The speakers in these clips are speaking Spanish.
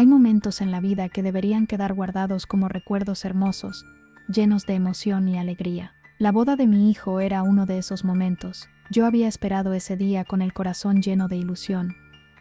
Hay momentos en la vida que deberían quedar guardados como recuerdos hermosos, llenos de emoción y alegría. La boda de mi hijo era uno de esos momentos. Yo había esperado ese día con el corazón lleno de ilusión,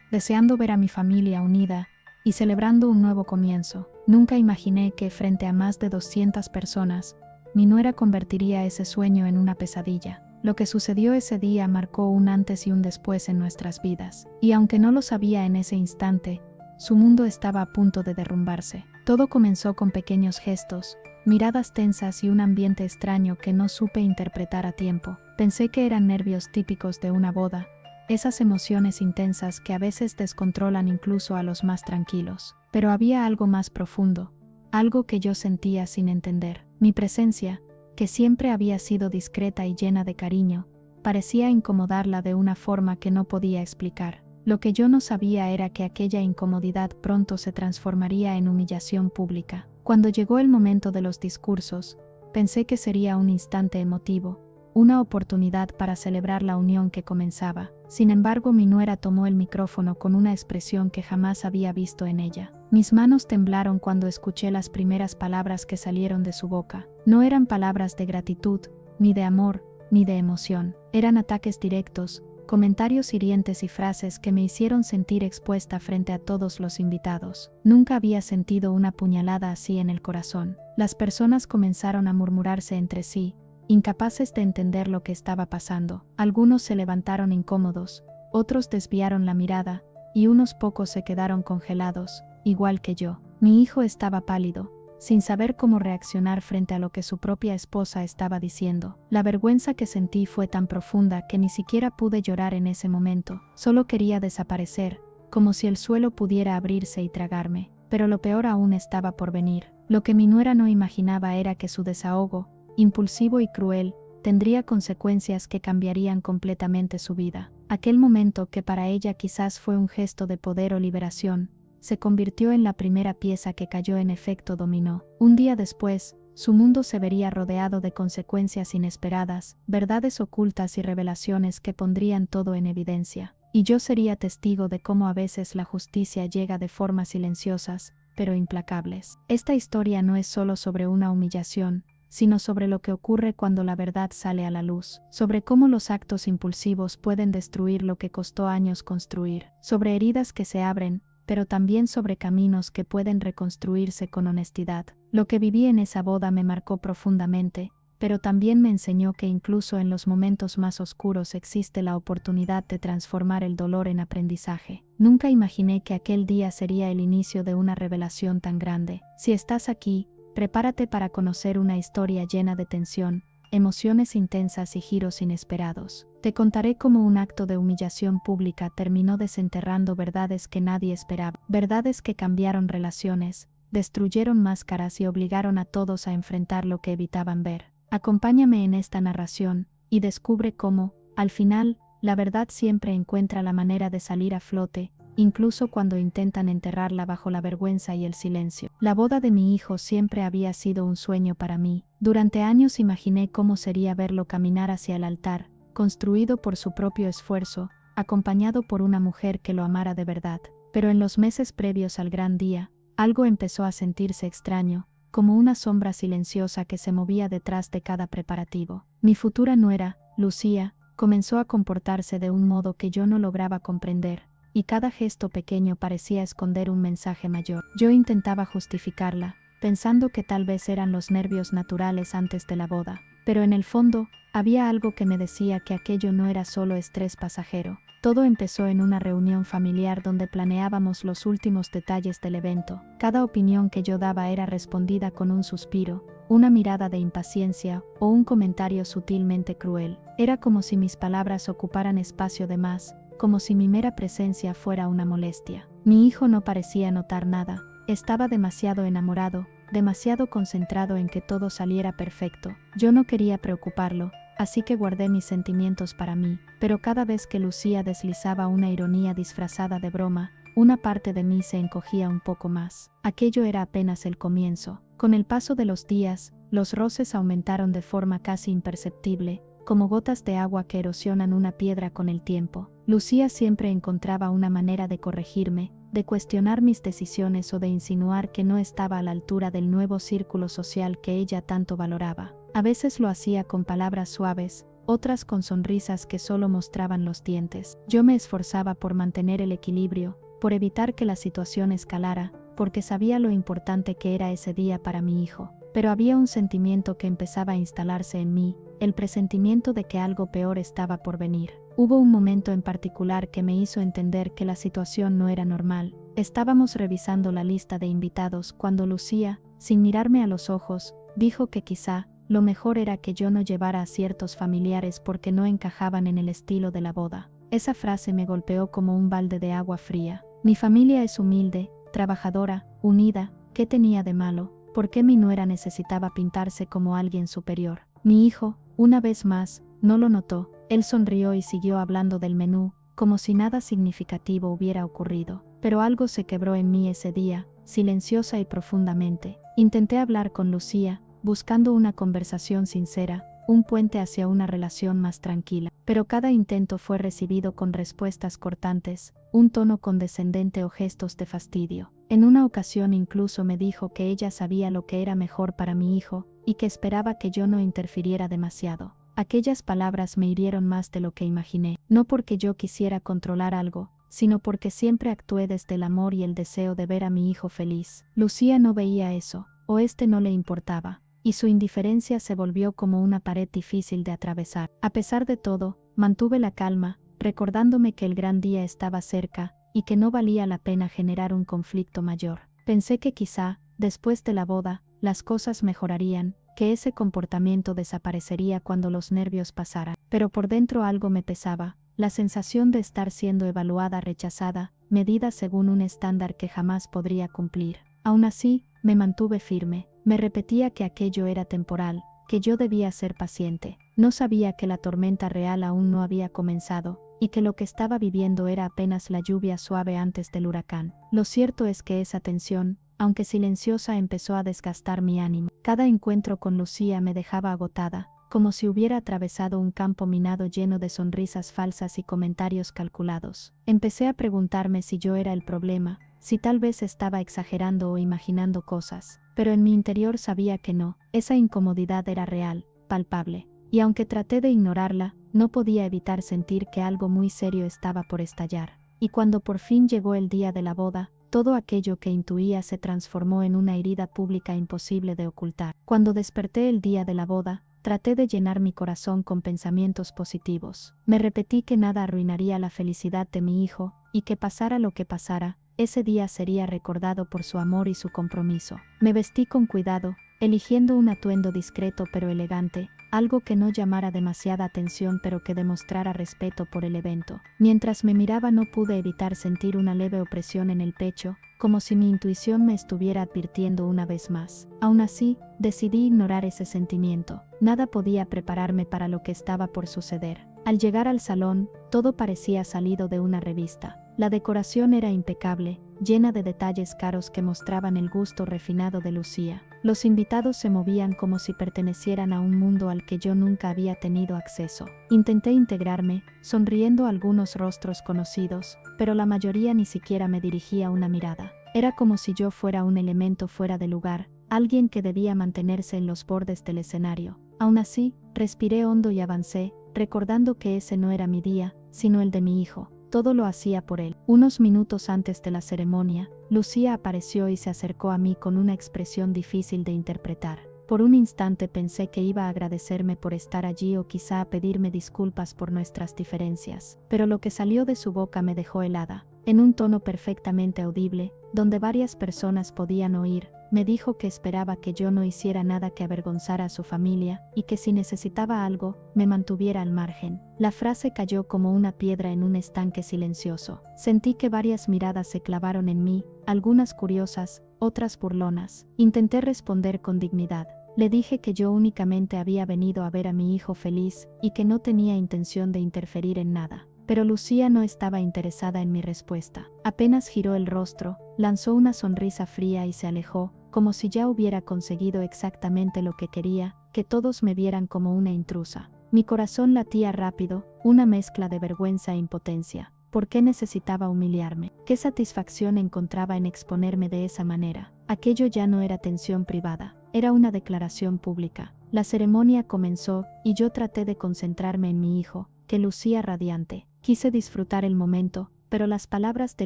deseando ver a mi familia unida y celebrando un nuevo comienzo. Nunca imaginé que, frente a más de 200 personas, mi nuera convertiría ese sueño en una pesadilla. Lo que sucedió ese día marcó un antes y un después en nuestras vidas. Y aunque no lo sabía en ese instante, su mundo estaba a punto de derrumbarse. Todo comenzó con pequeños gestos, miradas tensas y un ambiente extraño que no supe interpretar a tiempo. Pensé que eran nervios típicos de una boda, esas emociones intensas que a veces descontrolan incluso a los más tranquilos. Pero había algo más profundo, algo que yo sentía sin entender. Mi presencia, que siempre había sido discreta y llena de cariño, parecía incomodarla de una forma que no podía explicar. Lo que yo no sabía era que aquella incomodidad pronto se transformaría en humillación pública. Cuando llegó el momento de los discursos, pensé que sería un instante emotivo, una oportunidad para celebrar la unión que comenzaba. Sin embargo, mi nuera tomó el micrófono con una expresión que jamás había visto en ella. Mis manos temblaron cuando escuché las primeras palabras que salieron de su boca. No eran palabras de gratitud, ni de amor, ni de emoción. Eran ataques directos, comentarios hirientes y frases que me hicieron sentir expuesta frente a todos los invitados. Nunca había sentido una puñalada así en el corazón. Las personas comenzaron a murmurarse entre sí, incapaces de entender lo que estaba pasando. Algunos se levantaron incómodos, otros desviaron la mirada, y unos pocos se quedaron congelados, igual que yo. Mi hijo estaba pálido, sin saber cómo reaccionar frente a lo que su propia esposa estaba diciendo. La vergüenza que sentí fue tan profunda que ni siquiera pude llorar en ese momento. Solo quería desaparecer, como si el suelo pudiera abrirse y tragarme. Pero lo peor aún estaba por venir. Lo que mi nuera no imaginaba era que su desahogo, impulsivo y cruel, tendría consecuencias que cambiarían completamente su vida. Aquel momento, que para ella quizás fue un gesto de poder o liberación, se convirtió en la primera pieza que cayó en efecto dominó. Un día después, su mundo se vería rodeado de consecuencias inesperadas, verdades ocultas y revelaciones que pondrían todo en evidencia. Y yo sería testigo de cómo a veces la justicia llega de formas silenciosas, pero implacables. Esta historia no es solo sobre una humillación, sino sobre lo que ocurre cuando la verdad sale a la luz, sobre cómo los actos impulsivos pueden destruir lo que costó años construir, sobre heridas que se abren, pero también sobre caminos que pueden reconstruirse con honestidad. Lo que viví en esa boda me marcó profundamente, pero también me enseñó que incluso en los momentos más oscuros existe la oportunidad de transformar el dolor en aprendizaje. Nunca imaginé que aquel día sería el inicio de una revelación tan grande. Si estás aquí, prepárate para conocer una historia llena de tensión, emociones intensas y giros inesperados. Te contaré cómo un acto de humillación pública terminó desenterrando verdades que nadie esperaba, verdades que cambiaron relaciones, destruyeron máscaras y obligaron a todos a enfrentar lo que evitaban ver. Acompáñame en esta narración y descubre cómo, al final, la verdad siempre encuentra la manera de salir a flote, incluso cuando intentan enterrarla bajo la vergüenza y el silencio. La boda de mi hijo siempre había sido un sueño para mí. Durante años imaginé cómo sería verlo caminar hacia el altar, construido por su propio esfuerzo, acompañado por una mujer que lo amara de verdad. Pero en los meses previos al gran día, algo empezó a sentirse extraño, como una sombra silenciosa que se movía detrás de cada preparativo. Mi futura nuera, Lucía, comenzó a comportarse de un modo que yo no lograba comprender, y cada gesto pequeño parecía esconder un mensaje mayor. Yo intentaba justificarla, pensando que tal vez eran los nervios naturales antes de la boda, pero en el fondo, había algo que me decía que aquello no era solo estrés pasajero. Todo empezó en una reunión familiar donde planeábamos los últimos detalles del evento. Cada opinión que yo daba era respondida con un suspiro, una mirada de impaciencia o un comentario sutilmente cruel. Era como si mis palabras ocuparan espacio de más, como si mi mera presencia fuera una molestia. Mi hijo no parecía notar nada. Estaba demasiado enamorado, demasiado concentrado en que todo saliera perfecto. Yo no quería preocuparlo, así que guardé mis sentimientos para mí. Pero cada vez que Lucía deslizaba una ironía disfrazada de broma, una parte de mí se encogía un poco más. Aquello era apenas el comienzo. Con el paso de los días, los roces aumentaron de forma casi imperceptible, como gotas de agua que erosionan una piedra con el tiempo. Lucía siempre encontraba una manera de corregirme, de cuestionar mis decisiones o de insinuar que no estaba a la altura del nuevo círculo social que ella tanto valoraba. A veces lo hacía con palabras suaves, otras con sonrisas que solo mostraban los dientes. Yo me esforzaba por mantener el equilibrio, por evitar que la situación escalara, porque sabía lo importante que era ese día para mi hijo. Pero había un sentimiento que empezaba a instalarse en mí, el presentimiento de que algo peor estaba por venir. Hubo un momento en particular que me hizo entender que la situación no era normal. Estábamos revisando la lista de invitados cuando Lucía, sin mirarme a los ojos, dijo que quizá lo mejor era que yo no llevara a ciertos familiares porque no encajaban en el estilo de la boda. Esa frase me golpeó como un balde de agua fría. Mi familia es humilde, trabajadora, unida. ¿Qué tenía de malo? ¿Por qué mi nuera necesitaba pintarse como alguien superior? Mi hijo, una vez más, no lo notó. Él sonrió y siguió hablando del menú, como si nada significativo hubiera ocurrido. Pero algo se quebró en mí ese día, silenciosa y profundamente. Intenté hablar con Lucía, buscando una conversación sincera, un puente hacia una relación más tranquila. Pero cada intento fue recibido con respuestas cortantes, un tono condescendente o gestos de fastidio. En una ocasión incluso me dijo que ella sabía lo que era mejor para mi hijo, y que esperaba que yo no interfiriera demasiado. Aquellas palabras me hirieron más de lo que imaginé, no porque yo quisiera controlar algo, sino porque siempre actué desde el amor y el deseo de ver a mi hijo feliz. Lucía no veía eso, o no le importaba, y su indiferencia se volvió como una pared difícil de atravesar. A pesar de todo, mantuve la calma, recordándome que el gran día estaba cerca, y que no valía la pena generar un conflicto mayor. Pensé que quizá, después de la boda, las cosas mejorarían, que ese comportamiento desaparecería cuando los nervios pasaran. Pero por dentro algo me pesaba, la sensación de estar siendo evaluada, rechazada, medida según un estándar que jamás podría cumplir. Aún así, me mantuve firme, me repetía que aquello era temporal, que yo debía ser paciente. No sabía que la tormenta real aún no había comenzado, y que lo que estaba viviendo era apenas la lluvia suave antes del huracán. Lo cierto es que esa tensión, aunque silenciosa, empezó a desgastar mi ánimo. Cada encuentro con Lucía me dejaba agotada, como si hubiera atravesado un campo minado lleno de sonrisas falsas y comentarios calculados. Empecé a preguntarme si yo era el problema, si tal vez estaba exagerando o imaginando cosas, pero en mi interior sabía que no. Esa incomodidad era real, palpable, y aunque traté de ignorarla, no podía evitar sentir que algo muy serio estaba por estallar. Y cuando por fin llegó el día de la boda, todo aquello que intuía se transformó en una herida pública imposible de ocultar. Cuando desperté el día de la boda, traté de llenar mi corazón con pensamientos positivos. Me repetí que nada arruinaría la felicidad de mi hijo, y que pasara lo que pasara, ese día sería recordado por su amor y su compromiso. Me vestí con cuidado, eligiendo un atuendo discreto pero elegante, algo que no llamara demasiada atención pero que demostrara respeto por el evento. Mientras me miraba no pude evitar sentir una leve opresión en el pecho, como si mi intuición me estuviera advirtiendo una vez más. Aún así, decidí ignorar ese sentimiento. Nada podía prepararme para lo que estaba por suceder. Al llegar al salón, todo parecía salido de una revista. La decoración era impecable, llena de detalles caros que mostraban el gusto refinado de Lucía. Los invitados se movían como si pertenecieran a un mundo al que yo nunca había tenido acceso. Intenté integrarme, sonriendo a algunos rostros conocidos, pero la mayoría ni siquiera me dirigía una mirada. Era como si yo fuera un elemento fuera de lugar, alguien que debía mantenerse en los bordes del escenario. Aún así, respiré hondo y avancé, recordando que ese no era mi día, sino el de mi hijo. Todo lo hacía por él. Unos minutos antes de la ceremonia, Lucía apareció y se acercó a mí con una expresión difícil de interpretar. Por un instante pensé que iba a agradecerme por estar allí o quizá a pedirme disculpas por nuestras diferencias, pero lo que salió de su boca me dejó helada. En un tono perfectamente audible, donde varias personas podían oír, me dijo que esperaba que yo no hiciera nada que avergonzara a su familia, y que si necesitaba algo, me mantuviera al margen. La frase cayó como una piedra en un estanque silencioso. Sentí que varias miradas se clavaron en mí, algunas curiosas, otras burlonas. Intenté responder con dignidad. Le dije que yo únicamente había venido a ver a mi hijo feliz, y que no tenía intención de interferir en nada. Pero Lucía no estaba interesada en mi respuesta. Apenas giró el rostro, lanzó una sonrisa fría y se alejó, como si ya hubiera conseguido exactamente lo que quería, que todos me vieran como una intrusa. Mi corazón latía rápido, una mezcla de vergüenza e impotencia. ¿Por qué necesitaba humillarme? ¿Qué satisfacción encontraba en exponerme de esa manera? Aquello ya no era tensión privada, era una declaración pública. La ceremonia comenzó y yo traté de concentrarme en mi hijo, que lucía radiante. Quise disfrutar el momento, pero las palabras de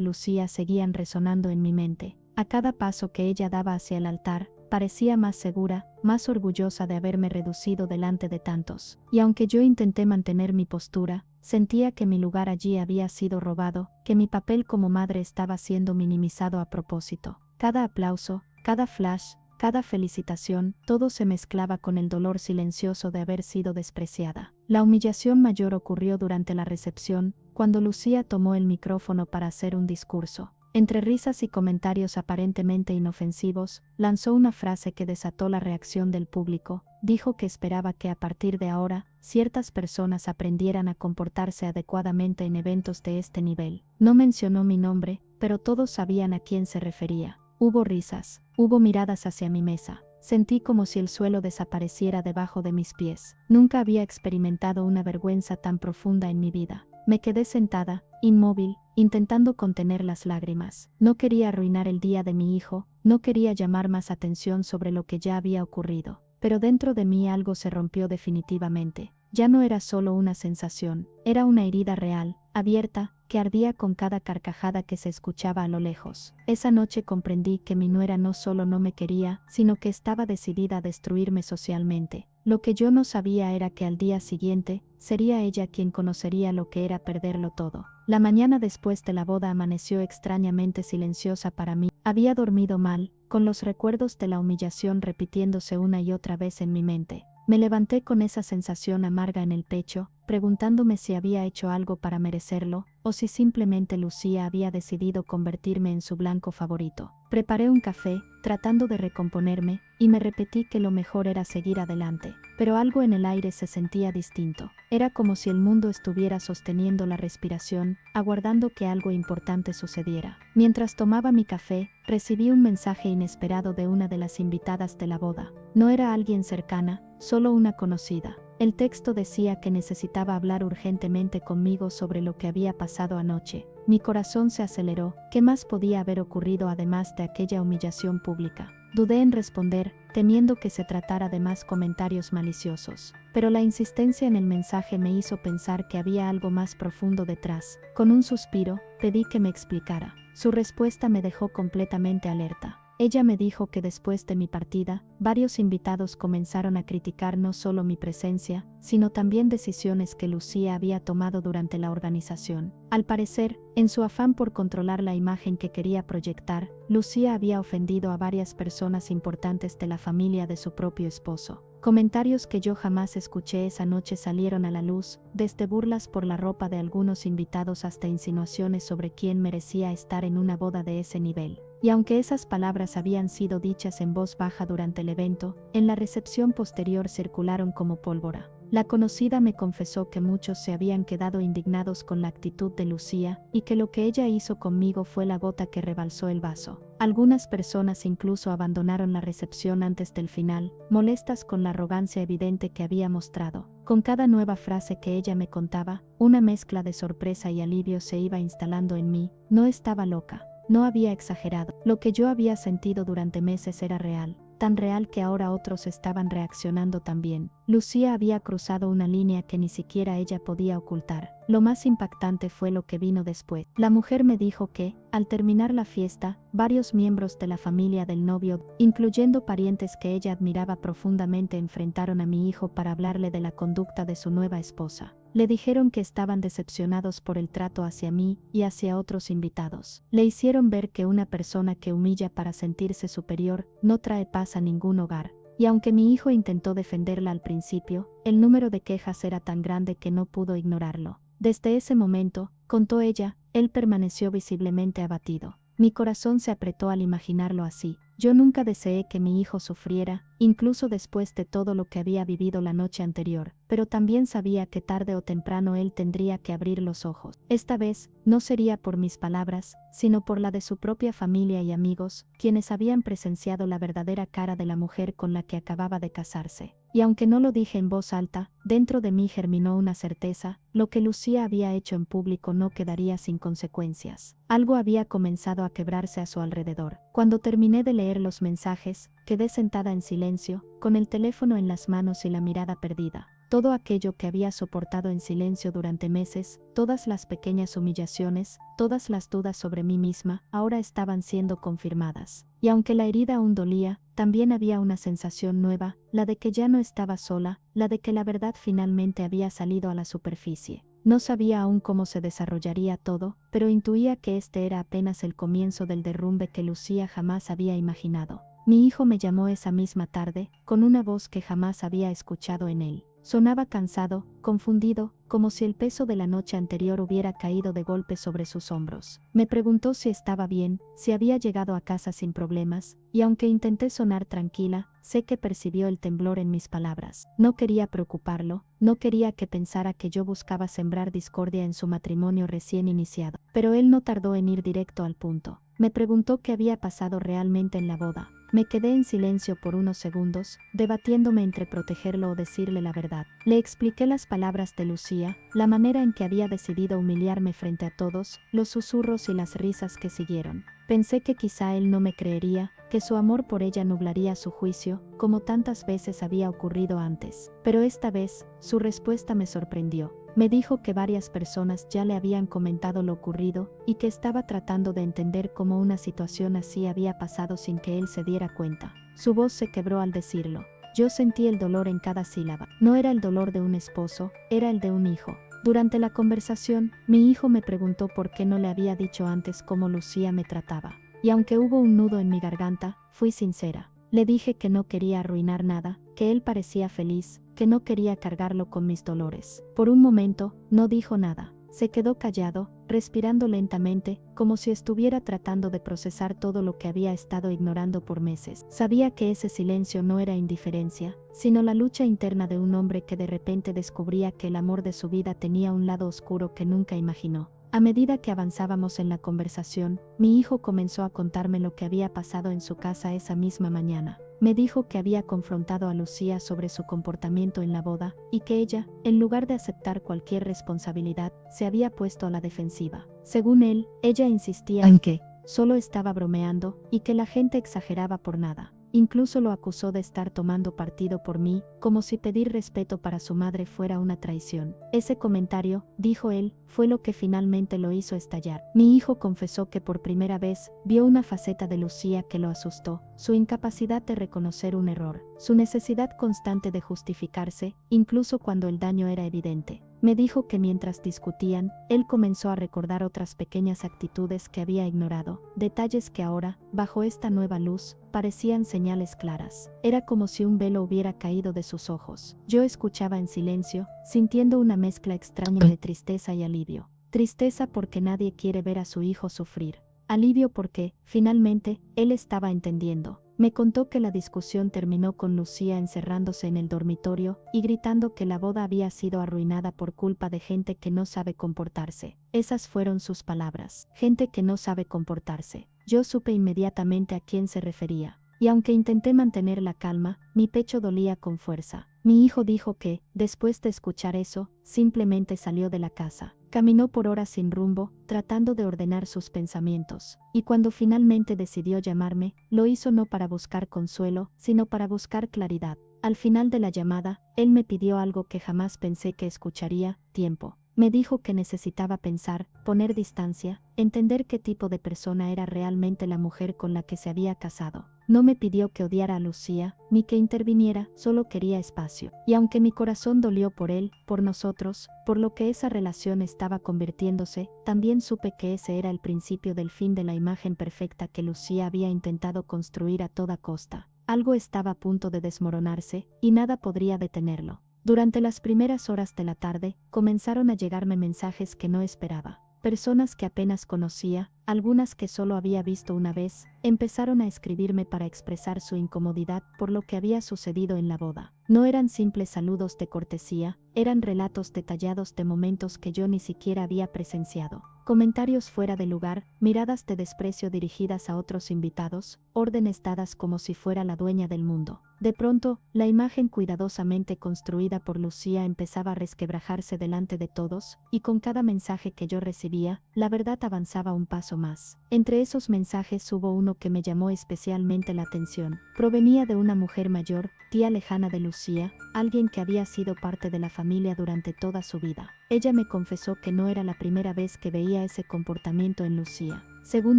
Lucía seguían resonando en mi mente. A cada paso que ella daba hacia el altar, parecía más segura, más orgullosa de haberme reducido delante de tantos. Y aunque yo intenté mantener mi postura, sentía que mi lugar allí había sido robado, que mi papel como madre estaba siendo minimizado a propósito. Cada aplauso, cada flash, cada felicitación, todo se mezclaba con el dolor silencioso de haber sido despreciada. La humillación mayor ocurrió durante la recepción, cuando Lucía tomó el micrófono para hacer un discurso. Entre risas y comentarios aparentemente inofensivos, lanzó una frase que desató la reacción del público. Dijo que esperaba que a partir de ahora, ciertas personas aprendieran a comportarse adecuadamente en eventos de este nivel. No mencionó mi nombre, pero todos sabían a quién se refería. Hubo risas, hubo miradas hacia mi mesa. Sentí como si el suelo desapareciera debajo de mis pies. Nunca había experimentado una vergüenza tan profunda en mi vida. Me quedé sentada, inmóvil, intentando contener las lágrimas. No quería arruinar el día de mi hijo, no quería llamar más atención sobre lo que ya había ocurrido. Pero dentro de mí algo se rompió definitivamente. Ya no era solo una sensación, era una herida real, abierta, que ardía con cada carcajada que se escuchaba a lo lejos. Esa noche comprendí que mi nuera no solo no me quería, sino que estaba decidida a destruirme socialmente. Lo que yo no sabía era que al día siguiente, sería ella quien conocería lo que era perderlo todo. La mañana después de la boda amaneció extrañamente silenciosa para mí. Había dormido mal, con los recuerdos de la humillación repitiéndose una y otra vez en mi mente. Me levanté con esa sensación amarga en el pecho, preguntándome si había hecho algo para merecerlo, o si simplemente Lucía había decidido convertirme en su blanco favorito. Preparé un café, tratando de recomponerme, y me repetí que lo mejor era seguir adelante. Pero algo en el aire se sentía distinto. Era como si el mundo estuviera sosteniendo la respiración, aguardando que algo importante sucediera. Mientras tomaba mi café, recibí un mensaje inesperado de una de las invitadas de la boda. No era alguien cercana, solo una conocida. El texto decía que necesitaba hablar urgentemente conmigo sobre lo que había pasado anoche. Mi corazón se aceleró. ¿Qué más podía haber ocurrido además de aquella humillación pública? Dudé en responder, temiendo que se tratara de más comentarios maliciosos. Pero la insistencia en el mensaje me hizo pensar que había algo más profundo detrás. Con un suspiro, pedí que me explicara. Su respuesta me dejó completamente alerta. Ella me dijo que después de mi partida, varios invitados comenzaron a criticar no solo mi presencia, sino también decisiones que Lucía había tomado durante la organización. Al parecer, en su afán por controlar la imagen que quería proyectar, Lucía había ofendido a varias personas importantes de la familia de su propio esposo. Comentarios que yo jamás escuché esa noche salieron a la luz, desde burlas por la ropa de algunos invitados hasta insinuaciones sobre quién merecía estar en una boda de ese nivel. Y aunque esas palabras habían sido dichas en voz baja durante el evento, en la recepción posterior circularon como pólvora. La conocida me confesó que muchos se habían quedado indignados con la actitud de Lucía y que lo que ella hizo conmigo fue la gota que rebalsó el vaso. Algunas personas incluso abandonaron la recepción antes del final, molestas con la arrogancia evidente que había mostrado. Con cada nueva frase que ella me contaba, una mezcla de sorpresa y alivio se iba instalando en mí. No estaba loca. No había exagerado. Lo que yo había sentido durante meses era real, tan real que ahora otros estaban reaccionando también. Lucía había cruzado una línea que ni siquiera ella podía ocultar. Lo más impactante fue lo que vino después. La mujer me dijo que, al terminar la fiesta, varios miembros de la familia del novio, incluyendo parientes que ella admiraba profundamente, enfrentaron a mi hijo para hablarle de la conducta de su nueva esposa. Le dijeron que estaban decepcionados por el trato hacia mí y hacia otros invitados. Le hicieron ver que una persona que humilla para sentirse superior no trae paz a ningún hogar. Y aunque mi hijo intentó defenderla al principio, el número de quejas era tan grande que no pudo ignorarlo. Desde ese momento, contó ella, él permaneció visiblemente abatido. Mi corazón se apretó al imaginarlo así. Yo nunca deseé que mi hijo sufriera, incluso después de todo lo que había vivido la noche anterior, pero también sabía que tarde o temprano él tendría que abrir los ojos. Esta vez, no sería por mis palabras, sino por la de su propia familia y amigos, quienes habían presenciado la verdadera cara de la mujer con la que acababa de casarse. Y aunque no lo dije en voz alta, dentro de mí germinó una certeza: lo que Lucía había hecho en público no quedaría sin consecuencias. Algo había comenzado a quebrarse a su alrededor. Cuando terminé de leer los mensajes, quedé sentada en silencio, con el teléfono en las manos y la mirada perdida. Todo aquello que había soportado en silencio durante meses, todas las pequeñas humillaciones, todas las dudas sobre mí misma, ahora estaban siendo confirmadas. Y aunque la herida aún dolía, también había una sensación nueva, la de que ya no estaba sola, la de que la verdad finalmente había salido a la superficie. No sabía aún cómo se desarrollaría todo, pero intuía que este era apenas el comienzo del derrumbe que Lucía jamás había imaginado. Mi hijo me llamó esa misma tarde, con una voz que jamás había escuchado en él. Sonaba cansado, confundido, como si el peso de la noche anterior hubiera caído de golpe sobre sus hombros. Me preguntó si estaba bien, si había llegado a casa sin problemas, y aunque intenté sonar tranquila, sé que percibió el temblor en mis palabras. No quería preocuparlo, no quería que pensara que yo buscaba sembrar discordia en su matrimonio recién iniciado. Pero él no tardó en ir directo al punto. Me preguntó qué había pasado realmente en la boda. Me quedé en silencio por unos segundos, debatiéndome entre protegerlo o decirle la verdad. Le expliqué las palabras de Lucía, la manera en que había decidido humillarme frente a todos, los susurros y las risas que siguieron. Pensé que quizá él no me creería, que su amor por ella nublaría su juicio, como tantas veces había ocurrido antes. Pero esta vez, su respuesta me sorprendió. Me dijo que varias personas ya le habían comentado lo ocurrido y que estaba tratando de entender cómo una situación así había pasado sin que él se diera cuenta. Su voz se quebró al decirlo. Yo sentí el dolor en cada sílaba. No era el dolor de un esposo, era el de un hijo. Durante la conversación, mi hijo me preguntó por qué no le había dicho antes cómo Lucía me trataba. Y aunque hubo un nudo en mi garganta, fui sincera. Le dije que no quería arruinar nada, que él parecía feliz, que no quería cargarlo con mis dolores. Por un momento, no dijo nada. Se quedó callado, respirando lentamente, como si estuviera tratando de procesar todo lo que había estado ignorando por meses. Sabía que ese silencio no era indiferencia, sino la lucha interna de un hombre que de repente descubría que el amor de su vida tenía un lado oscuro que nunca imaginó. A medida que avanzábamos en la conversación, mi hijo comenzó a contarme lo que había pasado en su casa esa misma mañana. Me dijo que había confrontado a Lucía sobre su comportamiento en la boda, y que ella, en lugar de aceptar cualquier responsabilidad, se había puesto a la defensiva. Según él, ella insistía en que solo estaba bromeando, y que la gente exageraba por nada. Incluso lo acusó de estar tomando partido por mí, como si pedir respeto para su madre fuera una traición. Ese comentario, dijo él, fue lo que finalmente lo hizo estallar. Mi hijo confesó que por primera vez vio una faceta de Lucía que lo asustó: su incapacidad de reconocer un error, su necesidad constante de justificarse, incluso cuando el daño era evidente. Me dijo que mientras discutían, él comenzó a recordar otras pequeñas actitudes que había ignorado, detalles que ahora, bajo esta nueva luz, parecían señales claras. Era como si un velo hubiera caído de sus ojos. Yo escuchaba en silencio, sintiendo una mezcla extraña de tristeza y alivio. Tristeza porque nadie quiere ver a su hijo sufrir. Alivio porque, finalmente, él estaba entendiendo. Me contó que la discusión terminó con Lucía encerrándose en el dormitorio y gritando que la boda había sido arruinada por culpa de gente que no sabe comportarse. Esas fueron sus palabras: gente que no sabe comportarse. Yo supe inmediatamente a quién se refería. Y aunque intenté mantener la calma, mi pecho dolía con fuerza. Mi hijo dijo que, después de escuchar eso, simplemente salió de la casa. Caminó por horas sin rumbo, tratando de ordenar sus pensamientos. Y cuando finalmente decidió llamarme, lo hizo no para buscar consuelo, sino para buscar claridad. Al final de la llamada, él me pidió algo que jamás pensé que escucharía: tiempo. Me dijo que necesitaba pensar, poner distancia, entender qué tipo de persona era realmente la mujer con la que se había casado. No me pidió que odiara a Lucía, ni que interviniera, solo quería espacio. Y aunque mi corazón dolió por él, por nosotros, por lo que esa relación estaba convirtiéndose, también supe que ese era el principio del fin de la imagen perfecta que Lucía había intentado construir a toda costa. Algo estaba a punto de desmoronarse, y nada podría detenerlo. Durante las primeras horas de la tarde, comenzaron a llegarme mensajes que no esperaba. Personas que apenas conocía, algunas que solo había visto una vez, empezaron a escribirme para expresar su incomodidad por lo que había sucedido en la boda. No eran simples saludos de cortesía, eran relatos detallados de momentos que yo ni siquiera había presenciado. Comentarios fuera de lugar, miradas de desprecio dirigidas a otros invitados, órdenes dadas como si fuera la dueña del mundo. De pronto, la imagen cuidadosamente construida por Lucía empezaba a resquebrajarse delante de todos, y con cada mensaje que yo recibía, la verdad avanzaba un paso más. Entre esos mensajes hubo uno que me llamó especialmente la atención. Provenía de una mujer mayor, tía lejana de Lucía, alguien que había sido parte de la familia durante toda su vida. Ella me confesó que no era la primera vez que veía ese comportamiento en Lucía. Según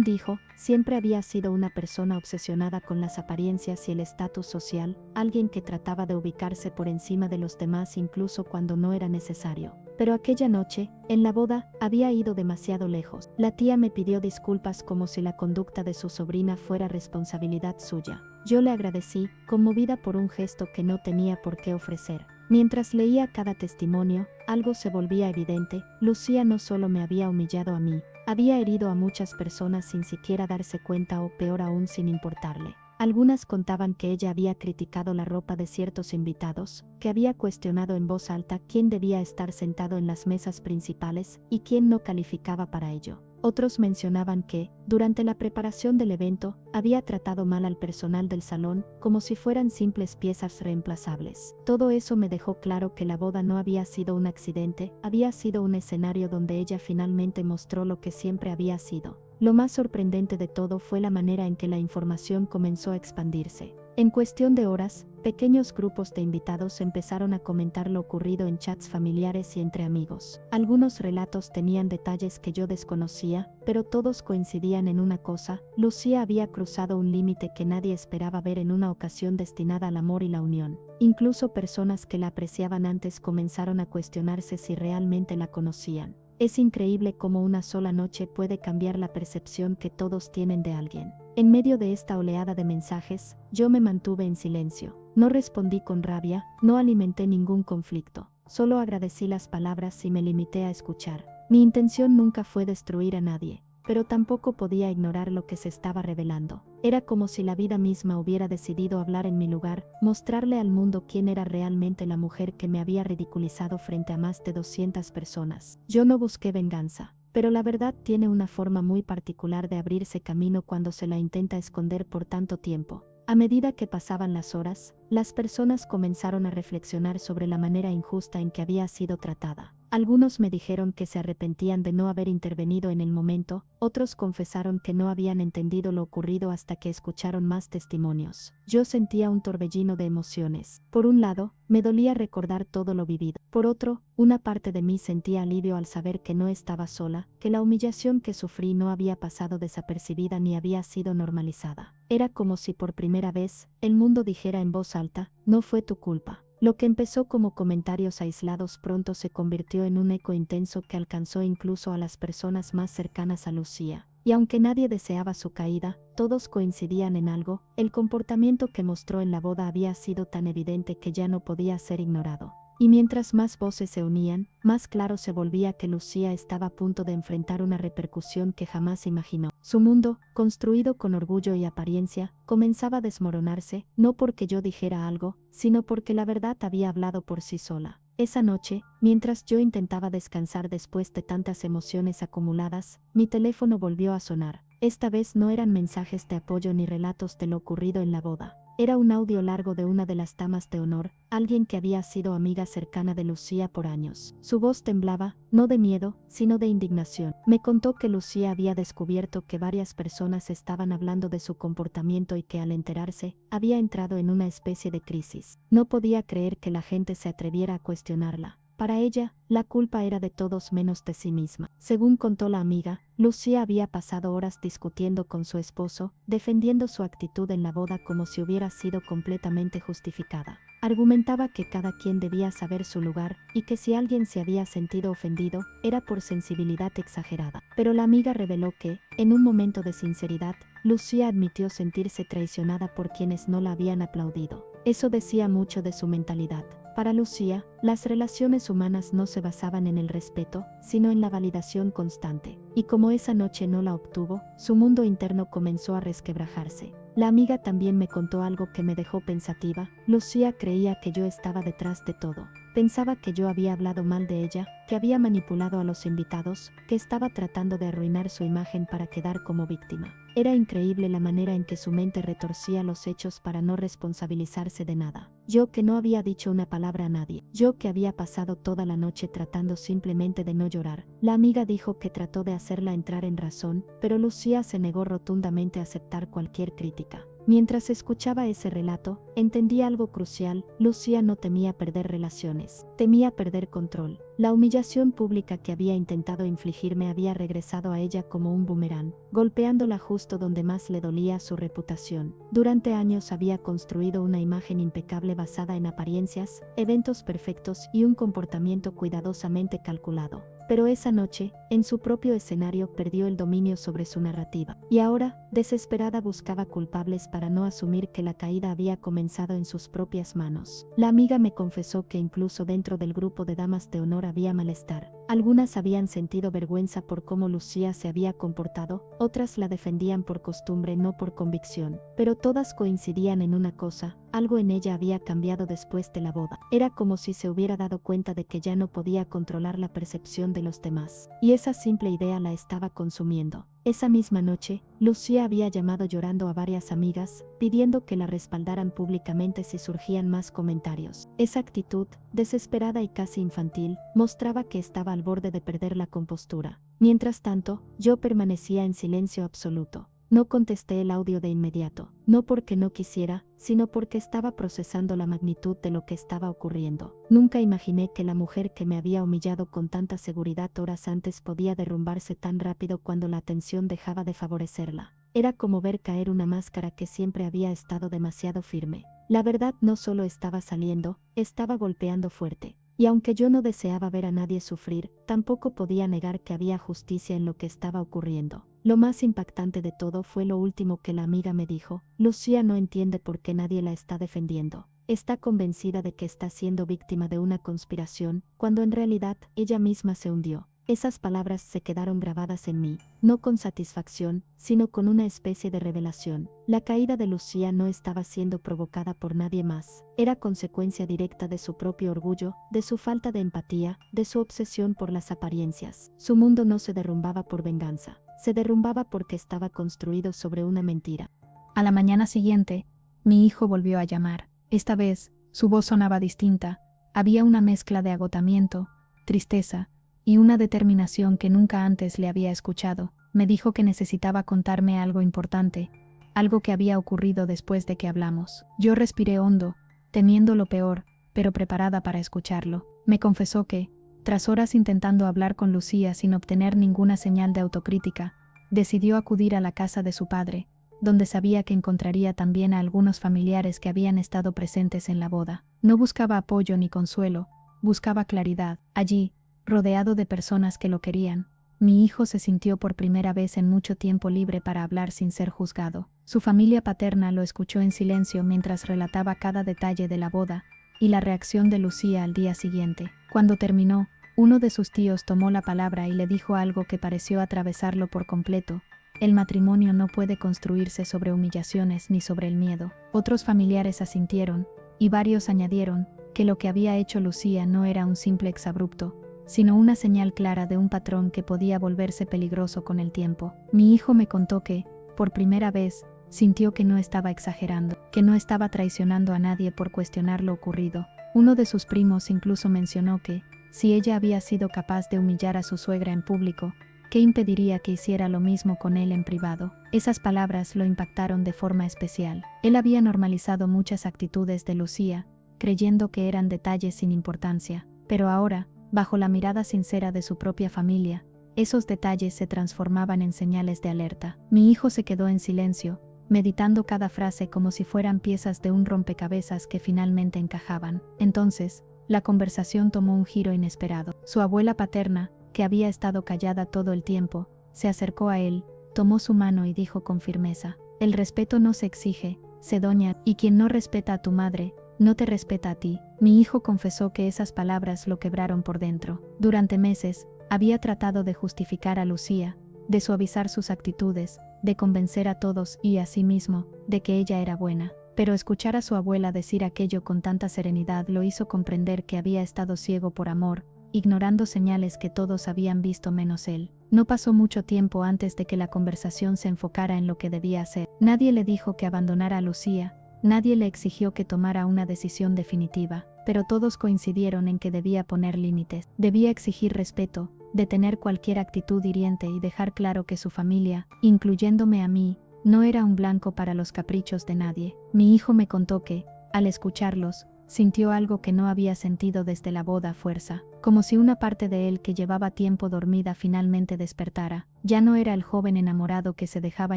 dijo, siempre había sido una persona obsesionada con las apariencias y el estatus social, alguien que trataba de ubicarse por encima de los demás incluso cuando no era necesario. Pero aquella noche, en la boda, había ido demasiado lejos. La tía me pidió disculpas como si la conducta de su sobrina fuera responsabilidad suya. Yo le agradecí, conmovida por un gesto que no tenía por qué ofrecer. Mientras leía cada testimonio, algo se volvía evidente: Lucía no solo me había humillado a mí, había herido a muchas personas sin siquiera darse cuenta o peor aún sin importarle. Algunas contaban que ella había criticado la ropa de ciertos invitados, que había cuestionado en voz alta quién debía estar sentado en las mesas principales y quién no calificaba para ello. Otros mencionaban que, durante la preparación del evento, había tratado mal al personal del salón, como si fueran simples piezas reemplazables. Todo eso me dejó claro que la boda no había sido un accidente, había sido un escenario donde ella finalmente mostró lo que siempre había sido. Lo más sorprendente de todo fue la manera en que la información comenzó a expandirse. En cuestión de horas, pequeños grupos de invitados empezaron a comentar lo ocurrido en chats familiares y entre amigos. Algunos relatos tenían detalles que yo desconocía, pero todos coincidían en una cosa: Lucía había cruzado un límite que nadie esperaba ver en una ocasión destinada al amor y la unión. Incluso personas que la apreciaban antes comenzaron a cuestionarse si realmente la conocían. Es increíble cómo una sola noche puede cambiar la percepción que todos tienen de alguien. En medio de esta oleada de mensajes, yo me mantuve en silencio. No respondí con rabia, no alimenté ningún conflicto. Solo agradecí las palabras y me limité a escuchar. Mi intención nunca fue destruir a nadie, pero tampoco podía ignorar lo que se estaba revelando. Era como si la vida misma hubiera decidido hablar en mi lugar, mostrarle al mundo quién era realmente la mujer que me había ridiculizado frente a más de 200 personas. Yo no busqué venganza, pero la verdad tiene una forma muy particular de abrirse camino cuando se la intenta esconder por tanto tiempo. A medida que pasaban las horas, las personas comenzaron a reflexionar sobre la manera injusta en que había sido tratada. Algunos me dijeron que se arrepentían de no haber intervenido en el momento, otros confesaron que no habían entendido lo ocurrido hasta que escucharon más testimonios. Yo sentía un torbellino de emociones. Por un lado, me dolía recordar todo lo vivido. Por otro, una parte de mí sentía alivio al saber que no estaba sola, que la humillación que sufrí no había pasado desapercibida ni había sido normalizada. Era como si por primera vez, el mundo dijera en voz alta: no fue tu culpa. Lo que empezó como comentarios aislados pronto se convirtió en un eco intenso que alcanzó incluso a las personas más cercanas a Lucía. Y aunque nadie deseaba su caída, todos coincidían en algo: el comportamiento que mostró en la boda había sido tan evidente que ya no podía ser ignorado. Y mientras más voces se unían, más claro se volvía que Lucía estaba a punto de enfrentar una repercusión que jamás imaginó. Su mundo, construido con orgullo y apariencia, comenzaba a desmoronarse, no porque yo dijera algo, sino porque la verdad había hablado por sí sola. Esa noche, mientras yo intentaba descansar después de tantas emociones acumuladas, mi teléfono volvió a sonar. Esta vez no eran mensajes de apoyo ni relatos de lo ocurrido en la boda. Era un audio largo de una de las damas de honor, alguien que había sido amiga cercana de Lucía por años. Su voz temblaba, no de miedo, sino de indignación. Me contó que Lucía había descubierto que varias personas estaban hablando de su comportamiento y que al enterarse, había entrado en una especie de crisis. No podía creer que la gente se atreviera a cuestionarla. Para ella, la culpa era de todos menos de sí misma. Según contó la amiga, Lucía había pasado horas discutiendo con su esposo, defendiendo su actitud en la boda como si hubiera sido completamente justificada. Argumentaba que cada quien debía saber su lugar, y que si alguien se había sentido ofendido, era por sensibilidad exagerada. Pero la amiga reveló que, en un momento de sinceridad, Lucía admitió sentirse traicionada por quienes no la habían aplaudido. Eso decía mucho de su mentalidad. Para Lucía, las relaciones humanas no se basaban en el respeto, sino en la validación constante. Y como esa noche no la obtuvo, su mundo interno comenzó a resquebrajarse. La amiga también me contó algo que me dejó pensativa. Lucía creía que yo estaba detrás de todo. Pensaba que yo había hablado mal de ella, que había manipulado a los invitados, que estaba tratando de arruinar su imagen para quedar como víctima. Era increíble la manera en que su mente retorcía los hechos para no responsabilizarse de nada. Yo que no había dicho una palabra a nadie. Yo que había pasado toda la noche tratando simplemente de no llorar. La amiga dijo que trató de hacerla entrar en razón, pero Lucía se negó rotundamente a aceptar cualquier crítica. Mientras escuchaba ese relato, entendí algo crucial. Lucía no temía perder relaciones, temía perder control. La humillación pública que había intentado infligirme había regresado a ella como un boomerang, golpeándola justo donde más le dolía su reputación. Durante años había construido una imagen impecable basada en apariencias, eventos perfectos y un comportamiento cuidadosamente calculado. Pero esa noche, en su propio escenario, perdió el dominio sobre su narrativa. Y ahora, desesperada, buscaba culpables para no asumir que la caída había comenzado en sus propias manos. La amiga me confesó que incluso dentro del grupo de damas de honor había malestar. Algunas habían sentido vergüenza por cómo Lucía se había comportado, otras la defendían por costumbre, no por convicción. Pero todas coincidían en una cosa: algo en ella había cambiado después de la boda. Era como si se hubiera dado cuenta de que ya no podía controlar la percepción de los demás. Y esa simple idea la estaba consumiendo. Esa misma noche, Lucía había llamado llorando a varias amigas, pidiendo que la respaldaran públicamente si surgían más comentarios. Esa actitud, desesperada y casi infantil, mostraba que estaba al borde de perder la compostura. Mientras tanto, yo permanecía en silencio absoluto. No contesté el audio de inmediato, no porque no quisiera, sino porque estaba procesando la magnitud de lo que estaba ocurriendo. Nunca imaginé que la mujer que me había humillado con tanta seguridad horas antes podía derrumbarse tan rápido cuando la atención dejaba de favorecerla. Era como ver caer una máscara que siempre había estado demasiado firme. La verdad no solo estaba saliendo, estaba golpeando fuerte. Y aunque yo no deseaba ver a nadie sufrir, tampoco podía negar que había justicia en lo que estaba ocurriendo. Lo más impactante de todo fue lo último que la amiga me dijo: Lucía no entiende por qué nadie la está defendiendo. Está convencida de que está siendo víctima de una conspiración, cuando en realidad ella misma se hundió. Esas palabras se quedaron grabadas en mí, no con satisfacción, sino con una especie de revelación. La caída de Lucía no estaba siendo provocada por nadie más. Era consecuencia directa de su propio orgullo, de su falta de empatía, de su obsesión por las apariencias. Su mundo no se derrumbaba por venganza. Se derrumbaba porque estaba construido sobre una mentira. A la mañana siguiente, mi hijo volvió a llamar. Esta vez, su voz sonaba distinta. Había una mezcla de agotamiento, tristeza y una determinación que nunca antes le había escuchado. Me dijo que necesitaba contarme algo importante, algo que había ocurrido después de que hablamos. Yo respiré hondo, temiendo lo peor, pero preparada para escucharlo. Me confesó que, tras horas intentando hablar con Lucía sin obtener ninguna señal de autocrítica, decidió acudir a la casa de su padre, donde sabía que encontraría también a algunos familiares que habían estado presentes en la boda. No buscaba apoyo ni consuelo, buscaba claridad. Allí, rodeado de personas que lo querían, mi hijo se sintió por primera vez en mucho tiempo libre para hablar sin ser juzgado. Su familia paterna lo escuchó en silencio mientras relataba cada detalle de la boda y la reacción de Lucía al día siguiente. Cuando terminó, uno de sus tíos tomó la palabra y le dijo algo que pareció atravesarlo por completo: el matrimonio no puede construirse sobre humillaciones ni sobre el miedo. Otros familiares asintieron, y varios añadieron que lo que había hecho Lucía no era un simple exabrupto, sino una señal clara de un patrón que podía volverse peligroso con el tiempo. Mi hijo me contó que, por primera vez, sintió que no estaba exagerando, que no estaba traicionando a nadie por cuestionar lo ocurrido. Uno de sus primos incluso mencionó que, si ella había sido capaz de humillar a su suegra en público, ¿qué impediría que hiciera lo mismo con él en privado? Esas palabras lo impactaron de forma especial. Él había normalizado muchas actitudes de Lucía, creyendo que eran detalles sin importancia, pero ahora, bajo la mirada sincera de su propia familia, esos detalles se transformaban en señales de alerta. Mi hijo se quedó en silencio, meditando cada frase como si fueran piezas de un rompecabezas que finalmente encajaban. Entonces, la conversación tomó un giro inesperado. Su abuela paterna, que había estado callada todo el tiempo, se acercó a él, tomó su mano y dijo con firmeza: el respeto no se exige, se doña, y quien no respeta a tu madre, no te respeta a ti. Mi hijo confesó que esas palabras lo quebraron por dentro. Durante meses, había tratado de justificar a Lucía, de suavizar sus actitudes, de convencer a todos y a sí mismo de que ella era buena. Pero escuchar a su abuela decir aquello con tanta serenidad lo hizo comprender que había estado ciego por amor, ignorando señales que todos habían visto menos él. No pasó mucho tiempo antes de que la conversación se enfocara en lo que debía hacer. Nadie le dijo que abandonara a Lucía, nadie le exigió que tomara una decisión definitiva, pero todos coincidieron en que debía poner límites. Debía exigir respeto, detener cualquier actitud hiriente y dejar claro que su familia, incluyéndome a mí, no era un blanco para los caprichos de nadie. Mi hijo me contó que, al escucharlos, sintió algo que no había sentido desde la boda a fuerza, como si una parte de él que llevaba tiempo dormida finalmente despertara. Ya no era el joven enamorado que se dejaba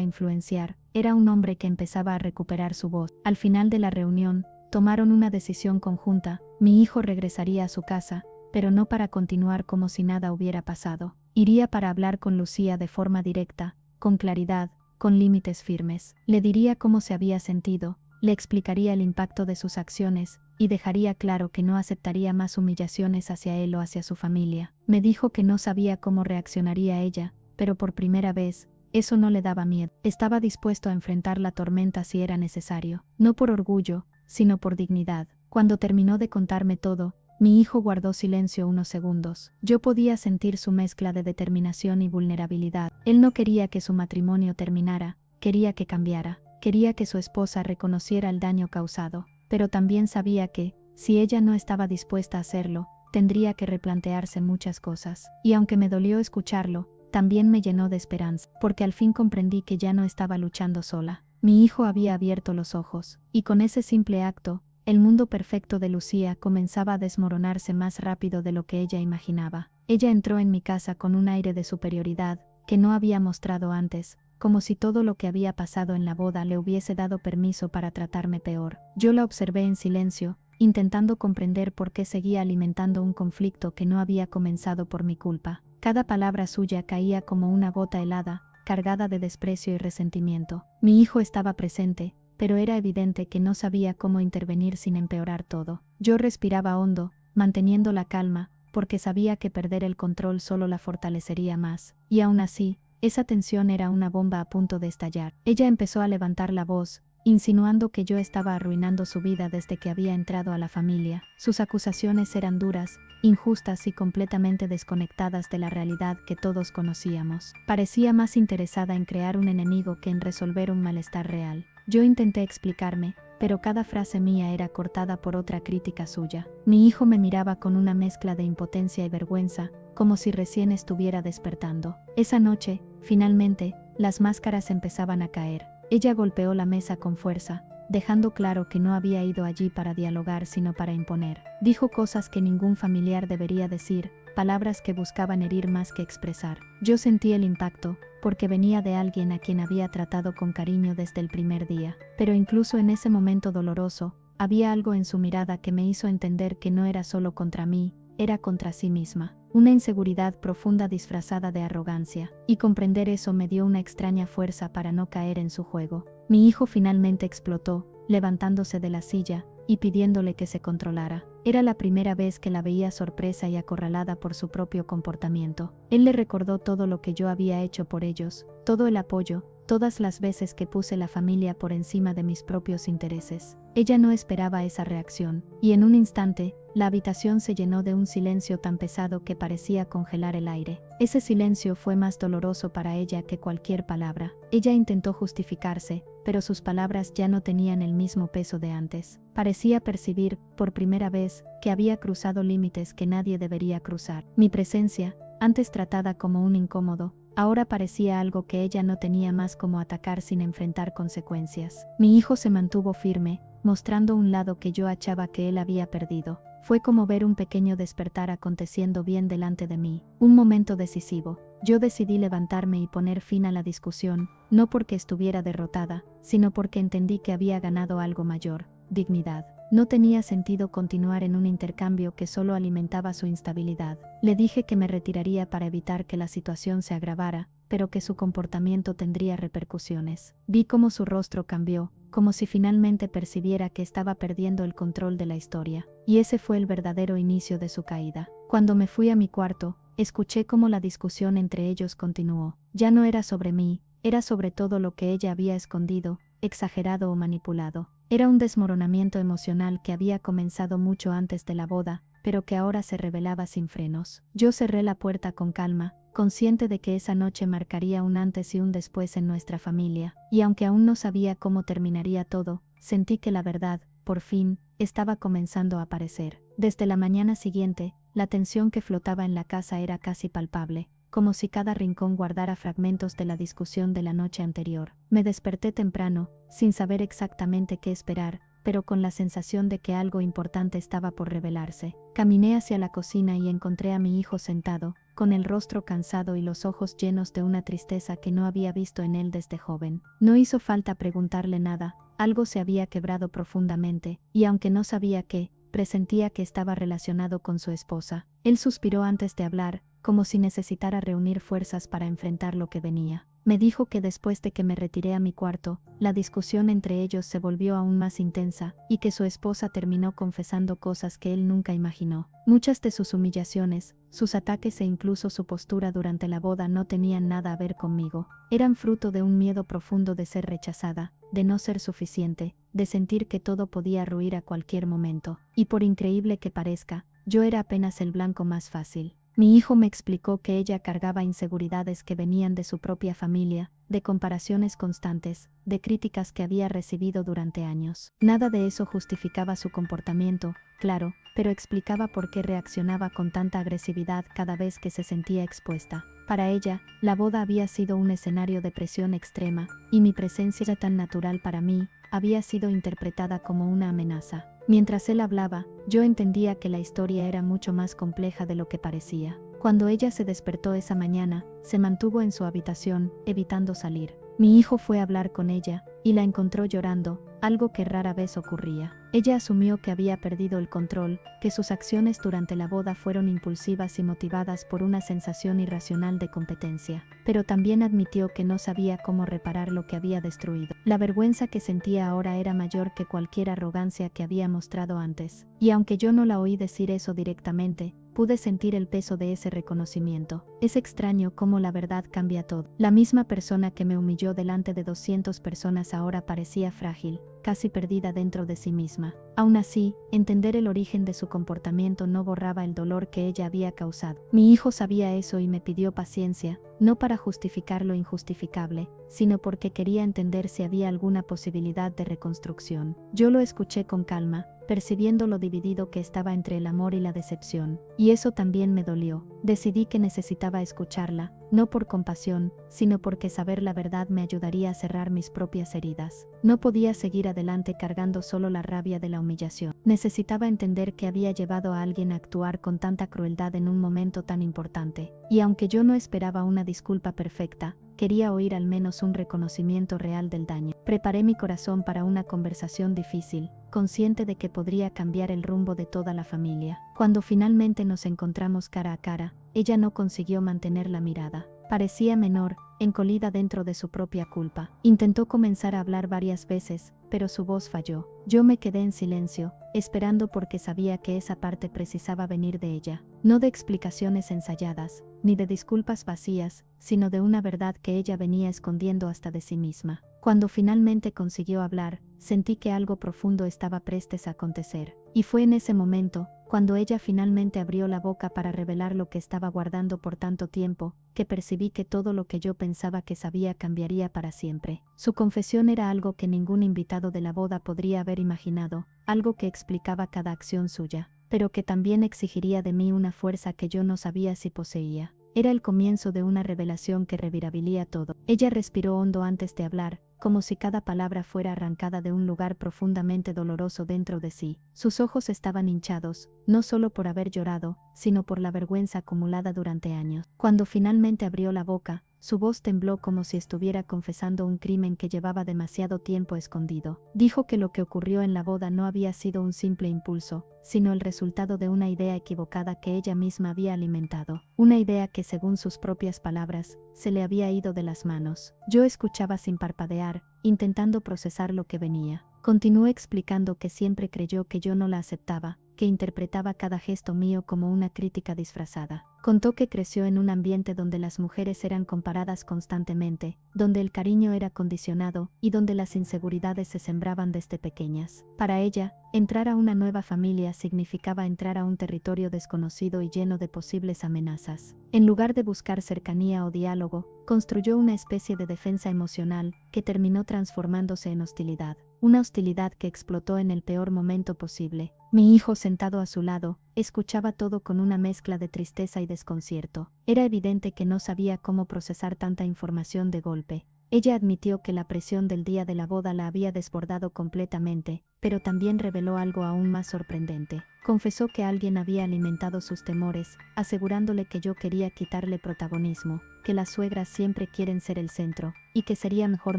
influenciar, era un hombre que empezaba a recuperar su voz. Al final de la reunión, tomaron una decisión conjunta: mi hijo regresaría a su casa, pero no para continuar como si nada hubiera pasado. Iría para hablar con Lucía de forma directa, con claridad, con límites firmes. Le diría cómo se había sentido, le explicaría el impacto de sus acciones, y dejaría claro que no aceptaría más humillaciones hacia él o hacia su familia. Me dijo que no sabía cómo reaccionaría ella, pero por primera vez, eso no le daba miedo. Estaba dispuesto a enfrentar la tormenta si era necesario, no por orgullo, sino por dignidad. Cuando terminó de contarme todo, mi hijo guardó silencio unos segundos. Yo podía sentir su mezcla de determinación y vulnerabilidad. Él no quería que su matrimonio terminara, quería que cambiara, quería que su esposa reconociera el daño causado, pero también sabía que, si ella no estaba dispuesta a hacerlo, tendría que replantearse muchas cosas. Y aunque me dolió escucharlo, también me llenó de esperanza, porque al fin comprendí que ya no estaba luchando sola. Mi hijo había abierto los ojos, y con ese simple acto, el mundo perfecto de Lucía comenzaba a desmoronarse más rápido de lo que ella imaginaba. Ella entró en mi casa con un aire de superioridad que no había mostrado antes, como si todo lo que había pasado en la boda le hubiese dado permiso para tratarme peor. Yo la observé en silencio, intentando comprender por qué seguía alimentando un conflicto que no había comenzado por mi culpa. Cada palabra suya caía como una gota helada, cargada de desprecio y resentimiento. Mi hijo estaba presente, pero era evidente que no sabía cómo intervenir sin empeorar todo. Yo respiraba hondo, manteniendo la calma, porque sabía que perder el control solo la fortalecería más. Y aún así, esa tensión era una bomba a punto de estallar. Ella empezó a levantar la voz, insinuando que yo estaba arruinando su vida desde que había entrado a la familia. Sus acusaciones eran duras, injustas y completamente desconectadas de la realidad que todos conocíamos. Parecía más interesada en crear un enemigo que en resolver un malestar real. Yo intenté explicarme, pero cada frase mía era cortada por otra crítica suya. Mi hijo me miraba con una mezcla de impotencia y vergüenza, como si recién estuviera despertando. Esa noche, finalmente, las máscaras empezaban a caer. Ella golpeó la mesa con fuerza, dejando claro que no había ido allí para dialogar sino para imponer. Dijo cosas que ningún familiar debería decir, palabras que buscaban herir más que expresar. Yo sentí el impacto, porque venía de alguien a quien había tratado con cariño desde el primer día. Pero incluso en ese momento doloroso, había algo en su mirada que me hizo entender que no era solo contra mí, era contra sí misma. Una inseguridad profunda disfrazada de arrogancia, y comprender eso me dio una extraña fuerza para no caer en su juego. Mi hijo finalmente explotó, levantándose de la silla y pidiéndole que se controlara. Era la primera vez que la veía sorpresa y acorralada por su propio comportamiento. Él le recordó todo lo que yo había hecho por ellos, todo el apoyo, todas las veces que puse la familia por encima de mis propios intereses. Ella no esperaba esa reacción, y en un instante, la habitación se llenó de un silencio tan pesado que parecía congelar el aire. Ese silencio fue más doloroso para ella que cualquier palabra. Ella intentó justificarse, pero sus palabras ya no tenían el mismo peso de antes. Parecía percibir, por primera vez, que había cruzado límites que nadie debería cruzar. Mi presencia, antes tratada como un incómodo, ahora parecía algo que ella no tenía más como atacar sin enfrentar consecuencias. Mi hijo se mantuvo firme, mostrando un lado que yo achaba que él había perdido. Fue como ver un pequeño despertar aconteciendo bien delante de mí, un momento decisivo. Yo decidí levantarme y poner fin a la discusión, no porque estuviera derrotada, sino porque entendí que había ganado algo mayor, dignidad. No tenía sentido continuar en un intercambio que solo alimentaba su instabilidad. Le dije que me retiraría para evitar que la situación se agravara, pero que su comportamiento tendría repercusiones. Vi cómo su rostro cambió, como si finalmente percibiera que estaba perdiendo el control de la historia. Y ese fue el verdadero inicio de su caída. Cuando me fui a mi cuarto, escuché cómo la discusión entre ellos continuó. Ya no era sobre mí, era sobre todo lo que ella había escondido, exagerado o manipulado. Era un desmoronamiento emocional que había comenzado mucho antes de la boda, pero que ahora se revelaba sin frenos. Yo cerré la puerta con calma, consciente de que esa noche marcaría un antes y un después en nuestra familia, y aunque aún no sabía cómo terminaría todo, sentí que la verdad, por fin, estaba comenzando a aparecer. Desde la mañana siguiente, la tensión que flotaba en la casa era casi palpable, como si cada rincón guardara fragmentos de la discusión de la noche anterior. Me desperté temprano, sin saber exactamente qué esperar, pero con la sensación de que algo importante estaba por revelarse. Caminé hacia la cocina y encontré a mi hijo sentado, con el rostro cansado y los ojos llenos de una tristeza que no había visto en él desde joven. No hizo falta preguntarle nada, algo se había quebrado profundamente, y aunque no sabía qué, presentía que estaba relacionado con su esposa. Él suspiró antes de hablar, como si necesitara reunir fuerzas para enfrentar lo que venía. Me dijo que después de que me retiré a mi cuarto, la discusión entre ellos se volvió aún más intensa, y que su esposa terminó confesando cosas que él nunca imaginó. Muchas de sus humillaciones, sus ataques e incluso su postura durante la boda no tenían nada a ver conmigo. Eran fruto de un miedo profundo de ser rechazada, de no ser suficiente, de sentir que todo podía ruir a cualquier momento. Y por increíble que parezca, yo era apenas el blanco más fácil. Mi hijo me explicó que ella cargaba inseguridades que venían de su propia familia, de comparaciones constantes, de críticas que había recibido durante años. Nada de eso justificaba su comportamiento, claro, pero explicaba por qué reaccionaba con tanta agresividad cada vez que se sentía expuesta. Para ella, la boda había sido un escenario de presión extrema, y mi presencia era tan natural para mí, había sido interpretada como una amenaza. Mientras él hablaba, yo entendía que la historia era mucho más compleja de lo que parecía. Cuando ella se despertó esa mañana, se mantuvo en su habitación, evitando salir. Mi hijo fue a hablar con ella, y la encontró llorando, algo que rara vez ocurría. Ella asumió que había perdido el control, que sus acciones durante la boda fueron impulsivas y motivadas por una sensación irracional de competencia, pero también admitió que no sabía cómo reparar lo que había destruido. La vergüenza que sentía ahora era mayor que cualquier arrogancia que había mostrado antes, y aunque yo no la oí decir eso directamente, pude sentir el peso de ese reconocimiento. Es extraño cómo la verdad cambia todo. La misma persona que me humilló delante de 200 personas ahora parecía frágil, casi perdida dentro de sí misma. Aún así, entender el origen de su comportamiento no borraba el dolor que ella había causado. Mi hijo sabía eso y me pidió paciencia, no para justificar lo injustificable, sino porque quería entender si había alguna posibilidad de reconstrucción. Yo lo escuché con calma, percibiendo lo dividido que estaba entre el amor y la decepción, y eso también me dolió. Decidí que necesitaba escucharla, no por compasión, sino porque saber la verdad me ayudaría a cerrar mis propias heridas. No podía seguir adelante cargando solo la rabia de la humillación. Necesitaba entender que había llevado a alguien a actuar con tanta crueldad en un momento tan importante, y aunque yo no esperaba una disculpa perfecta, quería oír al menos un reconocimiento real del daño. Preparé mi corazón para una conversación difícil, consciente de que podría cambiar el rumbo de toda la familia. Cuando finalmente nos encontramos cara a cara, ella no consiguió mantener la mirada. Parecía menor, encolida dentro de su propia culpa. Intentó comenzar a hablar varias veces, pero su voz falló. Yo me quedé en silencio, esperando porque sabía que esa parte precisaba venir de ella. No de explicaciones ensayadas, ni de disculpas vacías, sino de una verdad que ella venía escondiendo hasta de sí misma. Cuando finalmente consiguió hablar, sentí que algo profundo estaba prestes a acontecer. Y fue en ese momento, cuando ella finalmente abrió la boca para revelar lo que estaba guardando por tanto tiempo, que percibí que todo lo que yo pensaba que sabía cambiaría para siempre. Su confesión era algo que ningún invitado de la boda podría haber imaginado, algo que explicaba cada acción suya, pero que también exigiría de mí una fuerza que yo no sabía si poseía. Era el comienzo de una revelación que reviraría todo. Ella respiró hondo antes de hablar, como si cada palabra fuera arrancada de un lugar profundamente doloroso dentro de sí. Sus ojos estaban hinchados, no solo por haber llorado, sino por la vergüenza acumulada durante años. Cuando finalmente abrió la boca, su voz tembló como si estuviera confesando un crimen que llevaba demasiado tiempo escondido. Dijo que lo que ocurrió en la boda no había sido un simple impulso, sino el resultado de una idea equivocada que ella misma había alimentado, una idea que, según sus propias palabras, se le había ido de las manos. Yo escuchaba sin parpadear, intentando procesar lo que venía. Continuó explicando que siempre creyó que yo no la aceptaba, que interpretaba cada gesto mío como una crítica disfrazada. Contó que creció en un ambiente donde las mujeres eran comparadas constantemente, donde el cariño era condicionado y donde las inseguridades se sembraban desde pequeñas. Para ella, entrar a una nueva familia significaba entrar a un territorio desconocido y lleno de posibles amenazas. En lugar de buscar cercanía o diálogo, construyó una especie de defensa emocional que terminó transformándose en hostilidad. Una hostilidad que explotó en el peor momento posible. Mi hijo, sentado a su lado, escuchaba todo con una mezcla de tristeza y desconcierto. Era evidente que no sabía cómo procesar tanta información de golpe. Ella admitió que la presión del día de la boda la había desbordado completamente, pero también reveló algo aún más sorprendente. Confesó que alguien había alimentado sus temores, asegurándole que yo quería quitarle protagonismo, que las suegras siempre quieren ser el centro, y que sería mejor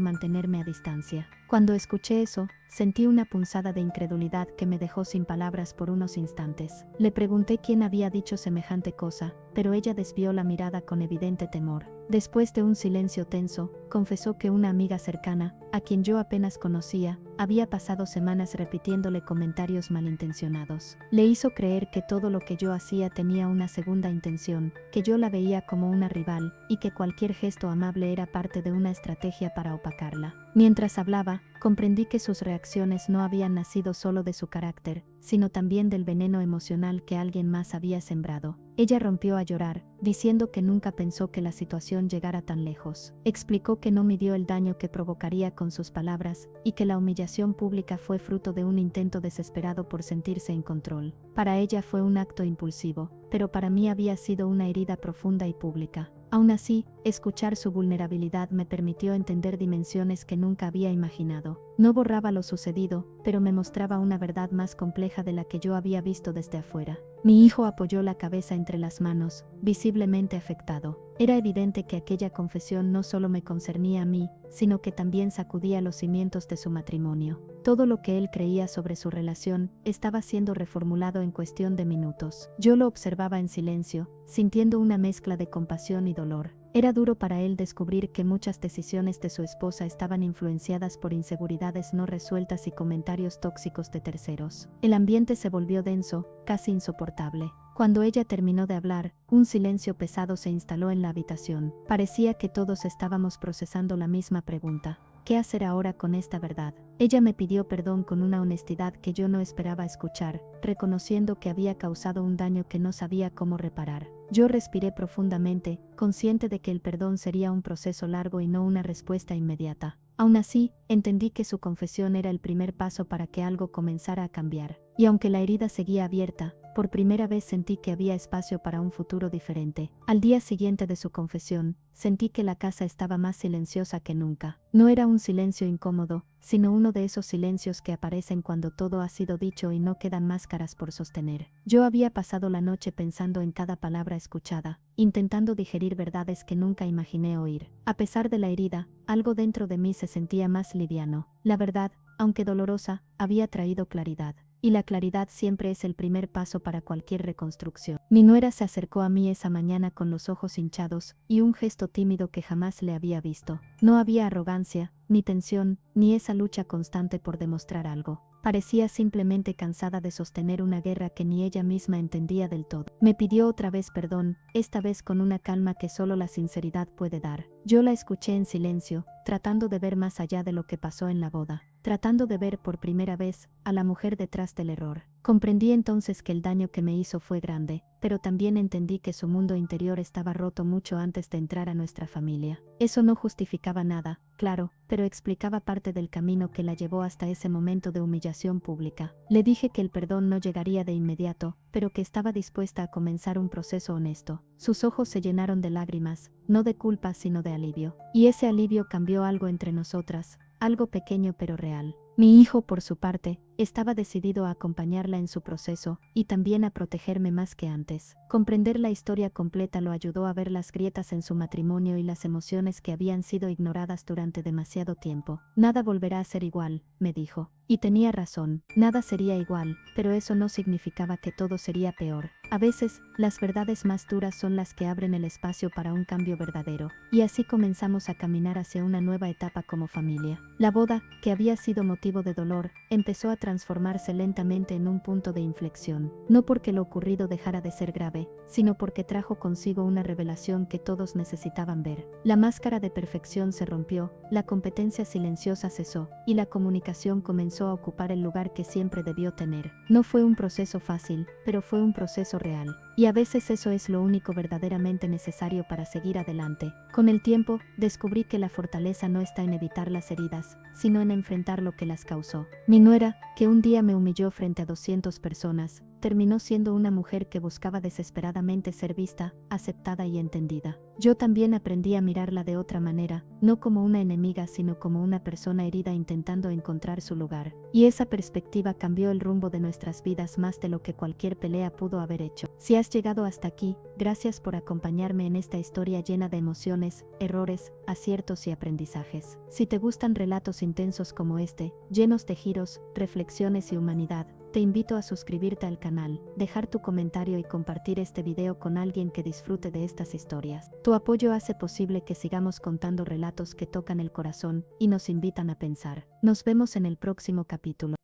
mantenerme a distancia. Cuando escuché eso, sentí una punzada de incredulidad que me dejó sin palabras por unos instantes. Le pregunté quién había dicho semejante cosa, pero ella desvió la mirada con evidente temor. Después de un silencio tenso, confesó que una amiga cercana, a quien yo apenas conocía, había pasado semanas repitiéndole comentarios malintencionados. Le hizo creer que todo lo que yo hacía tenía una segunda intención, que yo la veía como una rival, y que cualquier gesto amable era parte de una estrategia para opacarla. Mientras hablaba, comprendí que sus reacciones no habían nacido solo de su carácter, sino también del veneno emocional que alguien más había sembrado. Ella rompió a llorar, diciendo que nunca pensó que la situación llegara tan lejos. Explicó que no midió el daño que provocaría con sus palabras, y que la humillación pública fue fruto de un intento desesperado por sentirse en control. Para ella fue un acto impulsivo, pero para mí había sido una herida profunda y pública. Aún así, escuchar su vulnerabilidad me permitió entender dimensiones que nunca había imaginado. No borraba lo sucedido, pero me mostraba una verdad más compleja de la que yo había visto desde afuera. Mi hijo apoyó la cabeza entre las manos, visiblemente afectado. Era evidente que aquella confesión no solo me concernía a mí, sino que también sacudía los cimientos de su matrimonio. Todo lo que él creía sobre su relación estaba siendo reformulado en cuestión de minutos. Yo lo observaba en silencio, sintiendo una mezcla de compasión y dolor. Era duro para él descubrir que muchas decisiones de su esposa estaban influenciadas por inseguridades no resueltas y comentarios tóxicos de terceros. El ambiente se volvió denso, casi insoportable. Cuando ella terminó de hablar, un silencio pesado se instaló en la habitación. Parecía que todos estábamos procesando la misma pregunta. ¿Qué hacer ahora con esta verdad? Ella me pidió perdón con una honestidad que yo no esperaba escuchar, reconociendo que había causado un daño que no sabía cómo reparar. Yo respiré profundamente, consciente de que el perdón sería un proceso largo y no una respuesta inmediata. Aún así, entendí que su confesión era el primer paso para que algo comenzara a cambiar. Y aunque la herida seguía abierta, por primera vez sentí que había espacio para un futuro diferente. Al día siguiente de su confesión, sentí que la casa estaba más silenciosa que nunca. No era un silencio incómodo, sino uno de esos silencios que aparecen cuando todo ha sido dicho y no quedan máscaras por sostener. Yo había pasado la noche pensando en cada palabra escuchada, intentando digerir verdades que nunca imaginé oír. A pesar de la herida, algo dentro de mí se sentía más liviano. La verdad, aunque dolorosa, había traído claridad. Y la claridad siempre es el primer paso para cualquier reconstrucción. Mi nuera se acercó a mí esa mañana con los ojos hinchados y un gesto tímido que jamás le había visto. No había arrogancia, ni tensión, ni esa lucha constante por demostrar algo. Parecía simplemente cansada de sostener una guerra que ni ella misma entendía del todo. Me pidió otra vez perdón, esta vez con una calma que solo la sinceridad puede dar. Yo la escuché en silencio, tratando de ver más allá de lo que pasó en la boda, tratando de ver por primera vez a la mujer detrás del error. Comprendí entonces que el daño que me hizo fue grande, pero también entendí que su mundo interior estaba roto mucho antes de entrar a nuestra familia. Eso no justificaba nada, claro, pero explicaba parte del camino que la llevó hasta ese momento de humillación pública. Le dije que el perdón no llegaría de inmediato, pero que estaba dispuesta a comenzar un proceso honesto. Sus ojos se llenaron de lágrimas, no de culpa sino de alivio. Y ese alivio cambió algo entre nosotras, algo pequeño pero real. Mi hijo, por su parte, estaba decidido a acompañarla en su proceso y también a protegerme más que antes. Comprender la historia completa lo ayudó a ver las grietas en su matrimonio y las emociones que habían sido ignoradas durante demasiado tiempo. Nada volverá a ser igual, me dijo. Y tenía razón, nada sería igual, pero eso no significaba que todo sería peor. A veces, las verdades más duras son las que abren el espacio para un cambio verdadero. Y así comenzamos a caminar hacia una nueva etapa como familia. La boda, que había sido motivo de dolor, empezó a transformarse lentamente en un punto de inflexión. No porque lo ocurrido dejara de ser grave, sino porque trajo consigo una revelación que todos necesitaban ver. La máscara de perfección se rompió, la competencia silenciosa cesó, y la comunicación comenzó a ocupar el lugar que siempre debió tener. No fue un proceso fácil, pero fue un proceso real. Y a veces eso es lo único verdaderamente necesario para seguir adelante. Con el tiempo, descubrí que la fortaleza no está en evitar las heridas, sino en enfrentar lo que las causó. Mi nuera, que un día me humilló frente a 200 personas, terminó siendo una mujer que buscaba desesperadamente ser vista, aceptada y entendida. Yo también aprendí a mirarla de otra manera, no como una enemiga sino como una persona herida intentando encontrar su lugar. Y esa perspectiva cambió el rumbo de nuestras vidas más de lo que cualquier pelea pudo haber hecho. Si has llegado hasta aquí, gracias por acompañarme en esta historia llena de emociones, errores, aciertos y aprendizajes. Si te gustan relatos intensos como este, llenos de giros, reflexiones y humanidad, te invito a suscribirte al canal, dejar tu comentario y compartir este video con alguien que disfrute de estas historias. Tu apoyo hace posible que sigamos contando relatos que tocan el corazón y nos invitan a pensar. Nos vemos en el próximo capítulo.